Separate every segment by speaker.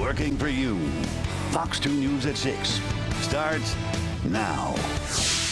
Speaker 1: working for you. Fox 2 News at 6 starts now.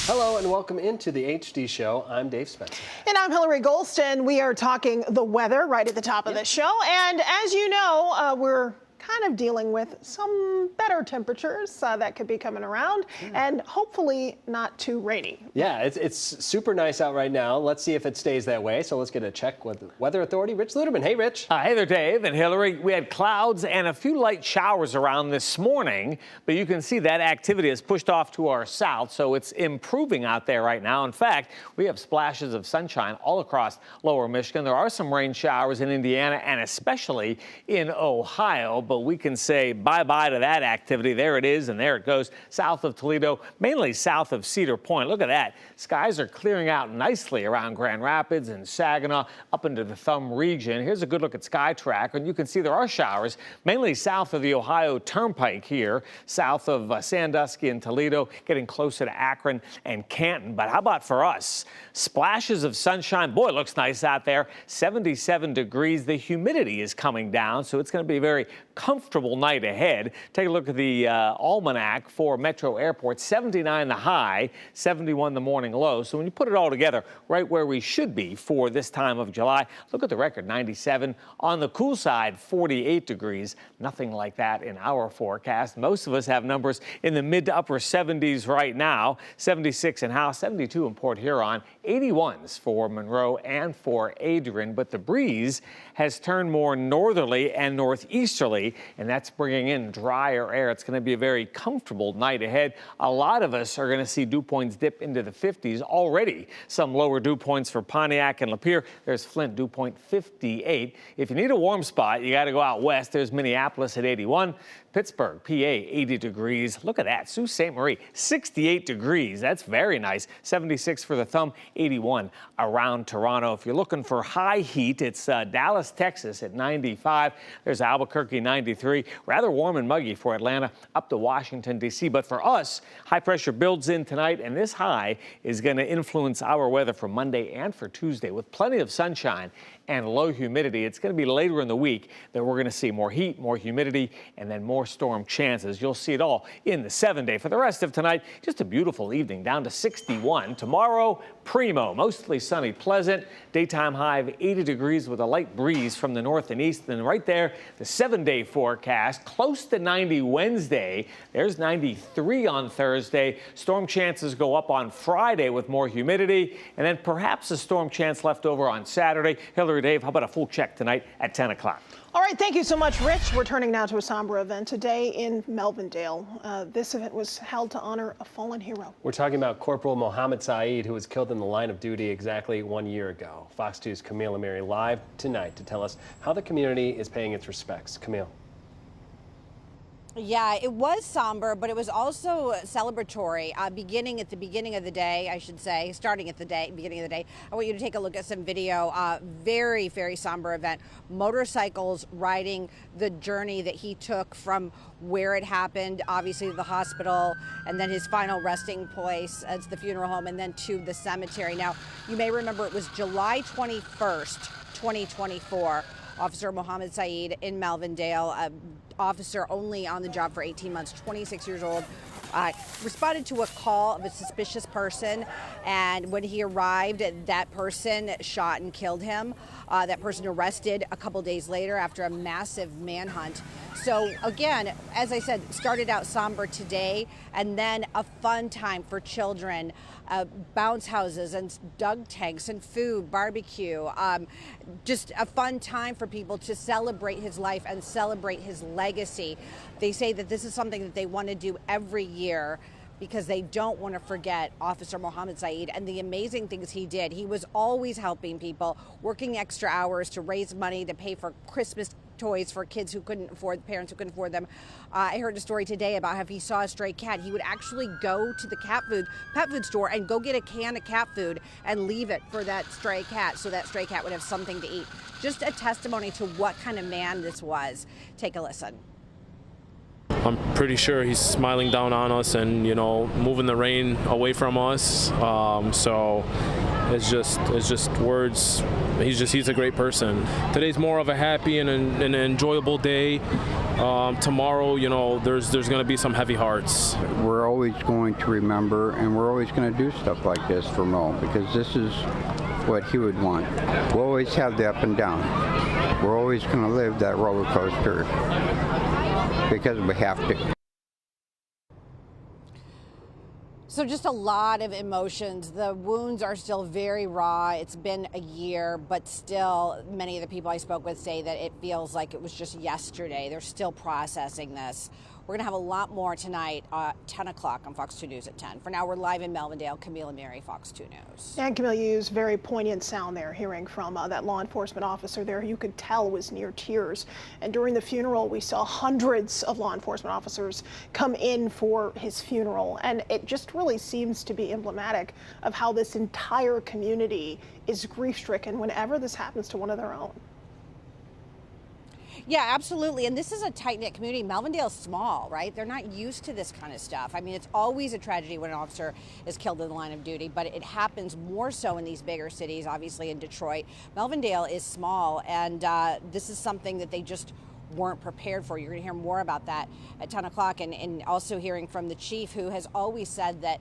Speaker 2: Hello and welcome into the HD Show. I'm Dave Spencer.
Speaker 3: And I'm Hilary Golston. We are talking the weather right at the top of the show. And as you know, we're kind of dealing with some better temperatures that could be coming around and hopefully not too rainy.
Speaker 2: Yeah, it's super nice out right now. Let's see if it stays that way. So let's get a check with the Weather Authority, Rich Luderman. Hey, Rich.
Speaker 4: Hey there, Dave and Hilary. We had clouds and a few light showers around this morning, but you can see that activity has pushed off to our south, so it's improving out there right now. In fact, we have splashes of sunshine all across lower Michigan. There are some rain showers in Indiana and especially in Ohio, but we can say bye-bye to that activity. There it is, and there it goes south of Toledo, mainly south of Cedar Point. Look at that. Skies are clearing out nicely around Grand Rapids and Saginaw up into the Thumb region. Here's a good look at SkyTrack, and you can see there are showers mainly south of the Ohio Turnpike here, south of Sandusky and Toledo, getting closer to Akron and Canton. But how about for us? Splashes of sunshine. Boy, it looks nice out there. 77 degrees. The humidity is coming down, so it's going to be a very comfortable night ahead. Take a look at the almanac for Metro Airport. 79 the high, 71 the morning low. So when you put it all together, right where we should be for this time of July. Look at the record, 97. On the cool side, 48 degrees. Nothing like that in our forecast. Most of us have numbers in the mid to upper 70s right now. 76 in Howe, 72 in Port Huron, 81s for Monroe and for Adrian. But the breeze has turned more northerly and northeasterly, and that's bringing in drier air. It's going to be a very comfortable night ahead. A lot of us are going to see dew points dip into the 50s already. Some lower dew points for Pontiac and Lapeer. There's Flint, dew point 58. If you need a warm spot, you got to go out west. There's Minneapolis at 81. Pittsburgh, PA, 80 degrees. Look at that. Sault Ste. Marie, 68 degrees. That's very nice. 76 for the Thumb, 81 around Toronto. If you're looking for high heat, it's Dallas, Texas at 95. There's Albuquerque, 93. Rather warm and muggy for Atlanta up to Washington, D.C. But for us, high pressure builds in tonight, and this high is going to influence our weather for Monday and for Tuesday with plenty of sunshine and low humidity. It's going to be later in the week that we're going to see more heat, more humidity, and then more storm chances. You'll see it all in the 7-day. For the rest of tonight, just a beautiful evening, down to 61. Tomorrow, primo, mostly sunny, pleasant. Daytime high of 80 degrees with a light breeze from the north and east. And right there, the 7-day forecast, close to 90 Wednesday. There's 93 on Thursday. Storm chances go up on Friday with more humidity, and then perhaps a storm chance left over on Saturday. Hilary, Dave, how about a full check tonight at 10 o'clock?
Speaker 3: All right, thank you so much, Rich. We're turning now to a somber event today in Melvindale. This event was held to honor a fallen hero.
Speaker 2: We're talking about Corporal Mohamed Said, who was killed in the line of duty exactly 1 year ago. Fox 2's Camille Amiri live tonight to tell us how the community is paying its respects. Camille.
Speaker 5: Yeah, it was somber, but it was also celebratory. Beginning at the beginning of the day, I should say, starting at the beginning of the day, I want you to take a look at some video. Very, very somber event. Motorcycles riding the journey that he took from where it happened, obviously to the hospital, and then his final resting place as the funeral home, and then to the cemetery. Now, you may remember it was July 21st, 2024. Officer Mohamed Said in Melvindale, officer only on the job for 18 months, 26 years old, responded to a call of a suspicious person, and when he arrived, that person shot and killed him. That person arrested a couple days later after a massive manhunt. So again, as I said, started out somber today, and then a fun time for children, bounce houses and dug tanks and food, barbecue, just a fun time for people to celebrate his life and celebrate his legacy. They say that this is something that they want to do every year because they don't want to forget Officer Mohamed Said and the amazing things he did. He was always helping people, working extra hours to raise money to pay for Christmas toys for kids who couldn't afford, parents who couldn't afford them. I heard a story today about how if he saw a stray cat, he would actually go to the pet food store and go get a can of cat food and leave it for that stray cat so that stray cat would have something to eat. Just a testimony to what kind of man this was. Take a listen.
Speaker 6: I'm pretty sure he's smiling down on us and, you know, moving the rain away from us. So it's just words. He's a great person. Today's more of a happy and an enjoyable day. tomorrow, there's going to be some heavy hearts.
Speaker 7: We're always going to remember, and we're always going to do stuff like this for Mo, because this is what he would want. We'll always have the up and down. We're always going to live that roller coaster because we have to.
Speaker 5: So just a lot of emotions. The wounds are still very raw. It's been a year, but still many of the people I spoke with say that it feels like it was just yesterday. They're still processing this. We're going to have a lot more tonight at 10 o'clock on Fox 2 News at 10. For now, we're live in Melvindale. Camille and Mary, Fox 2 News.
Speaker 3: And Camille, you used very poignant sound there, hearing from that law enforcement officer there. You could tell was near tears. And during the funeral, we saw hundreds of law enforcement officers come in for his funeral. And it just really seems to be emblematic of how this entire community is grief-stricken whenever this happens to one of their own.
Speaker 5: Yeah, absolutely. And this is a tight-knit community. Melvindale's small, right? They're not used to this kind of stuff. I mean, it's always a tragedy when an officer is killed in the line of duty, but it happens more so in these bigger cities, obviously in Detroit. Melvindale is small, and this is something that they just weren't prepared for. You're going to hear more about that at 10 o'clock, and also hearing from the chief, who has always said that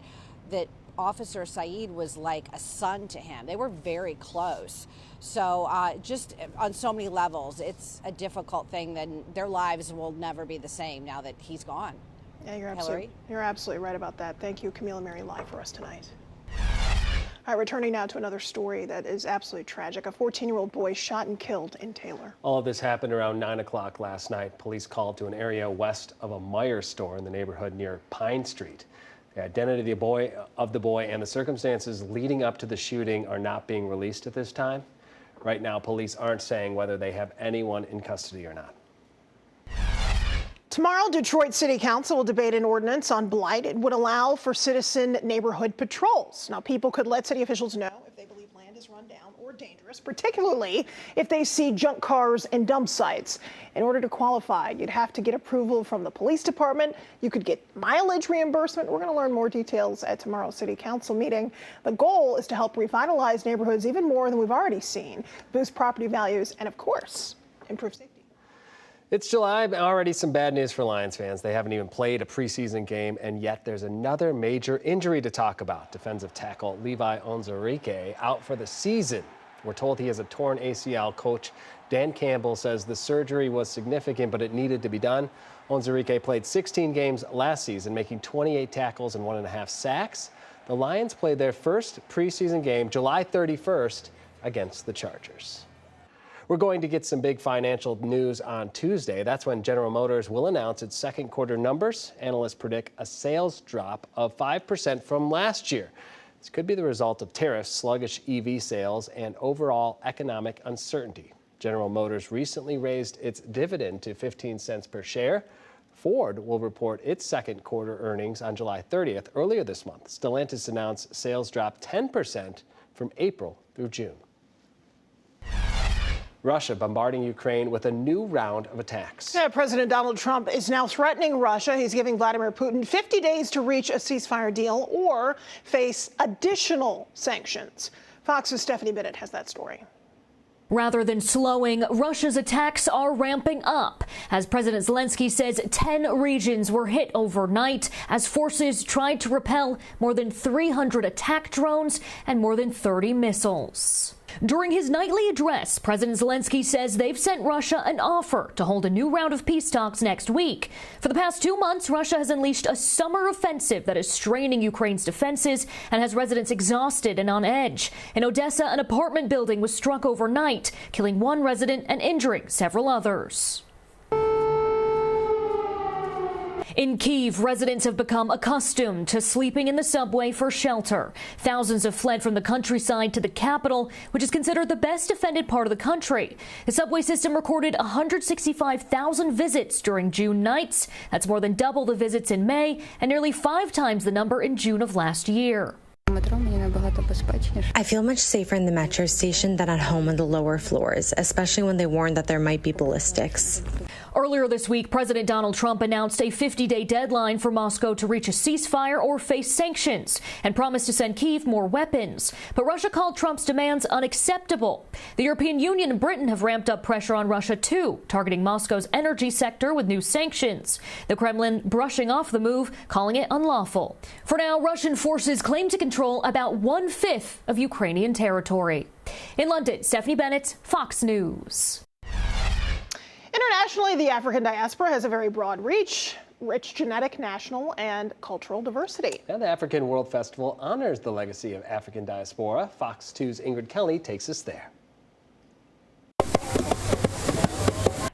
Speaker 5: Officer Said was like a son to him. They were very close. So just on so many levels, it's a difficult thing. Then their lives will never be the same now that he's gone.
Speaker 3: Yeah,
Speaker 5: Hilary?
Speaker 3: You're absolutely right about that. Thank you, Camille and Mary, live for us tonight. All right, returning now to another story that is absolutely tragic. A 14-year-old boy shot and killed in Taylor.
Speaker 2: All of this happened around 9 o'clock last night. Police called to an area west of a Meijer store in the neighborhood near Pine Street. The identity of the boy and the circumstances leading up to the shooting are not being released at this time. Right now, police aren't saying whether they have anyone in custody or not.
Speaker 3: Tomorrow, Detroit City Council will debate an ordinance on blight. It would allow for citizen neighborhood patrols. Now, people could let city officials know if they believe land is run down or dangerous, particularly if they see junk cars and dump sites. In order to qualify, you'd have to get approval from the police department. You could get mileage reimbursement. We're going to learn more details at tomorrow's City Council meeting. The goal is to help revitalize neighborhoods even more than we've already seen, boost property values, and of course, improve safety.
Speaker 2: It's July, but already some bad news for Lions fans. They haven't even played a preseason game, and yet there's another major injury to talk about. Defensive tackle Levi Onwuzurike out for the season. We're told he has a torn ACL. Coach Dan Campbell says the surgery was significant, but it needed to be done. Onwuzurike played 16 games last season, making 28 tackles and 1.5 sacks. The Lions played their first preseason game July 31st against the Chargers. We're going to get some big financial news on Tuesday. That's when General Motors will announce its second quarter numbers. Analysts predict a sales drop of 5% from last year. This could be the result of tariffs, sluggish EV sales, and overall economic uncertainty. General Motors recently raised its dividend to 15 cents per share. Ford will report its second quarter earnings on July 30th. Earlier this month, Stellantis announced sales dropped 10% from April through June. Russia bombarding Ukraine with a new round of attacks.
Speaker 3: Yeah, President Donald Trump is now threatening Russia. He's giving Vladimir Putin 50 days to reach a ceasefire deal or face additional sanctions. Fox's Stephanie Bennett has that story.
Speaker 8: Rather than slowing, Russia's attacks are ramping up. As President Zelensky says, 10 regions were hit overnight as forces tried to repel more than 300 attack drones and more than 30 missiles. During his nightly address, President Zelensky says they've sent Russia an offer to hold a new round of peace talks next week. For the past 2 months, Russia has unleashed a summer offensive that is straining Ukraine's defenses and has residents exhausted and on edge. In Odessa, an apartment building was struck overnight, killing one resident and injuring several others. In Kyiv, residents have become accustomed to sleeping in the subway for shelter. Thousands have fled from the countryside to the capital, which is considered the best defended part of the country. The subway system recorded 165,000 visits during June nights. That's more than double the visits in May and nearly 5 times the number in June of last year.
Speaker 9: I feel much safer in the metro station than at home on the lower floors, especially when they warn that there might be ballistics.
Speaker 8: Earlier this week, President Donald Trump announced a 50-day deadline for Moscow to reach a ceasefire or face sanctions and promised to send Kyiv more weapons. But Russia called Trump's demands unacceptable. The European Union and Britain have ramped up pressure on Russia, too, targeting Moscow's energy sector with new sanctions. The Kremlin brushing off the move, calling it unlawful. For now, Russian forces claim to control about 1/5 of Ukrainian territory. In London, Stephanie Bennett, Fox News.
Speaker 3: Internationally, the African diaspora has a very broad reach, rich genetic, national, and cultural diversity.
Speaker 2: And the African World Festival honors the legacy of African diaspora. Fox 2's Ingrid Kelly takes us there.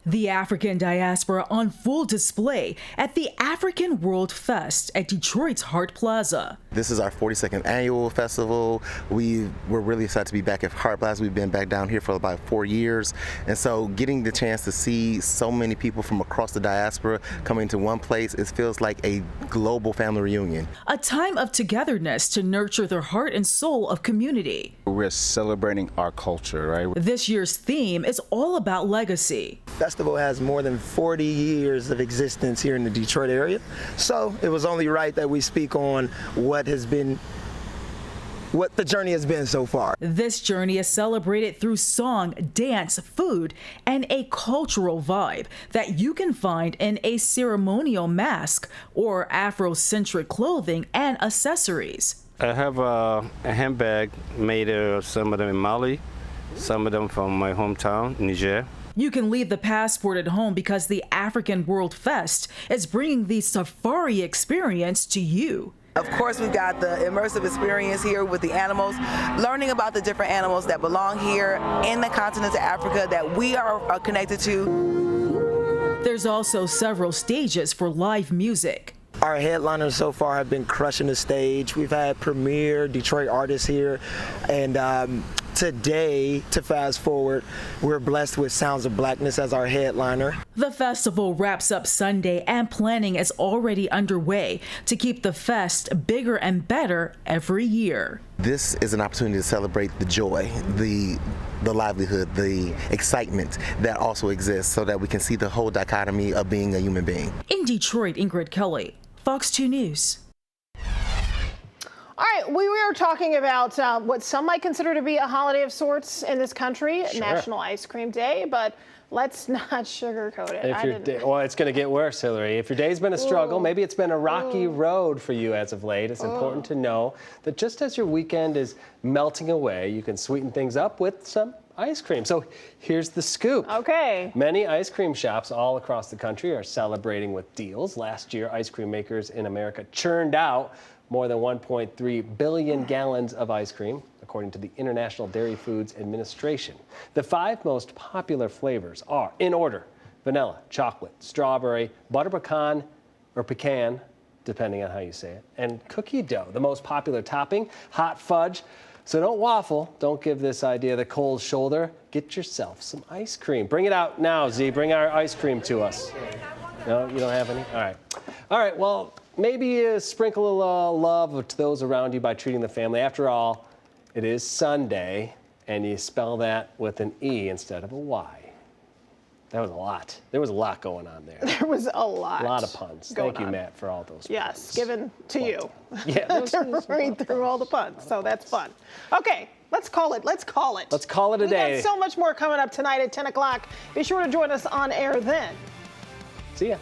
Speaker 9: The African diaspora on full display at the African World Fest at Detroit's Hart Plaza.
Speaker 10: This is our 42nd annual festival. We're really excited to be back at Hart Plaza. We've been back down here for about 4 years. And so getting the chance to see so many people from across the diaspora coming to one place, it feels like a global family reunion.
Speaker 9: A time of togetherness to nurture the heart and soul of community.
Speaker 11: We're celebrating our culture, right?
Speaker 9: This year's theme is all about legacy.
Speaker 12: Festival has more than 40 years of existence here in the Detroit area, so it was only right that we speak on what the journey has been so far.
Speaker 9: This journey is celebrated through song, dance, food, and a cultural vibe that you can find in a ceremonial mask or Afrocentric clothing and accessories.
Speaker 13: I have a handbag made of some of them in Mali, some of them from my hometown, Niger.
Speaker 9: You can leave the passport at home because the African World Fest is bringing the safari experience to you.
Speaker 14: Of course, we've got the immersive experience here with the animals, learning about the different animals that belong here in the continent of Africa that we are connected to.
Speaker 9: There's also several stages for live music.
Speaker 12: Our headliners so far have been crushing the stage. We've had premier Detroit artists here, and today, to fast forward, we're blessed with Sounds of Blackness as our headliner.
Speaker 9: The festival wraps up Sunday, and planning is already underway to keep the fest bigger and better every year.
Speaker 10: This is an opportunity to celebrate the joy, the livelihood, the excitement that also exists so that we can see the whole dichotomy of being a human being.
Speaker 9: In Detroit, Ingrid Kelly, Fox 2 News.
Speaker 3: All right, we were talking about what some might consider to be a holiday of sorts in this country,
Speaker 2: Sure.
Speaker 3: National Ice Cream Day, but let's not sugarcoat it.
Speaker 2: Well, it's going to get worse, Hilary. If your day's been a struggle, maybe it's been a rocky road for you as of late, it's important to know that just as your weekend is melting away, you can sweeten things up with some ice cream. So here's the scoop.
Speaker 3: Okay.
Speaker 2: Many ice cream shops all across the country are celebrating with deals. Last year, ice cream makers in America churned out more than 1.3 billion gallons of ice cream, according to the International Dairy Foods Administration. The 5 most popular flavors are, in order, vanilla, chocolate, strawberry, butter pecan, or pecan, depending on how you say it, and cookie dough. The most popular topping, hot fudge. So don't waffle. Don't give this idea the cold shoulder. Get yourself some ice cream. Bring it out now, Z. Bring our ice cream to us. No, you don't have any? All right. All right, well, maybe you sprinkle a little love to those around you by treating the family. After all, it is Sunday, and you spell that with an E instead of a Y. That was a lot. There was a lot going on there.
Speaker 3: There was a lot.
Speaker 2: A lot of puns. Thank you, Matt, for all those
Speaker 3: Yes,
Speaker 2: puns.
Speaker 3: given to you.
Speaker 2: Yeah,
Speaker 3: to read through all the puns, so that's fun. Okay, let's call it. Let's call it.
Speaker 2: Let's call it a day.
Speaker 3: We got so much more coming up tonight at 10 o'clock. Be sure to join us on air then.
Speaker 2: See ya.